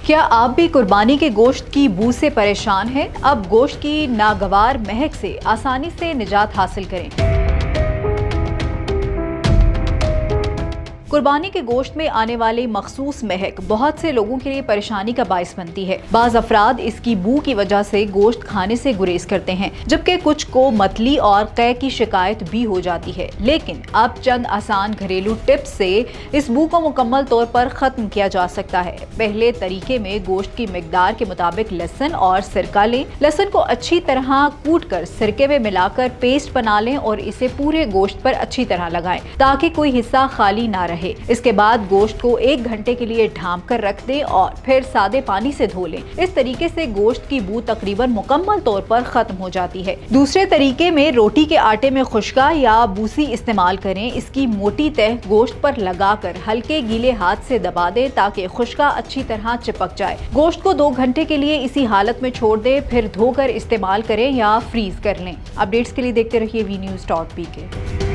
क्या आप भी कुर्बानी के गोश्त की बू से परेशान हैं? अब गोश्त की नागवार महक से आसानी से निजात हासिल करें। कुर्बानी के गोश्त में आने वाली मखसूस महक बहुत से लोगों के लिए परेशानी का बायस बनती है। बाज अफराद इसकी बू की वजह से गोश्त खाने से गुरेज करते हैं, जबकि कुछ को मतली और कै की शिकायत भी हो जाती है। लेकिन अब चंद आसान घरेलू टिप्स से इस बू को मुकम्मल तौर पर खत्म किया जा सकता है। पहले तरीके में गोश्त की मिकदार के मुताबिक लहसुन और सिरका लें। लहसुन को अच्छी तरह कूट कर सिरके में मिलाकर पेस्ट बना लें और इसे पूरे गोश्त पर अच्छी तरह लगाएं ताकि कोई हिस्सा खाली ना रहे। इसके बाद गोश्त को 1 घंटे के लिए ढांप कर रख दें और फिर सादे पानी से धो लें। इस तरीके से गोश्त की बू तकरीबन मुकम्मल तौर पर खत्म हो जाती है। दूसरे तरीके में रोटी के आटे में खुशका या बूसी इस्तेमाल करें। इसकी मोटी तह गोश्त पर लगाकर हल्के गीले हाथ से दबा दें ताकि खुशका अच्छी तरह चिपक जाए। गोश्त को 2 घंटे के लिए इसी हालत में छोड़ दें, फिर धोकर इस्तेमाल करें या फ्रीज कर लें। अपडेट्स के लिए देखते रहिए वी न्यूज़.pk।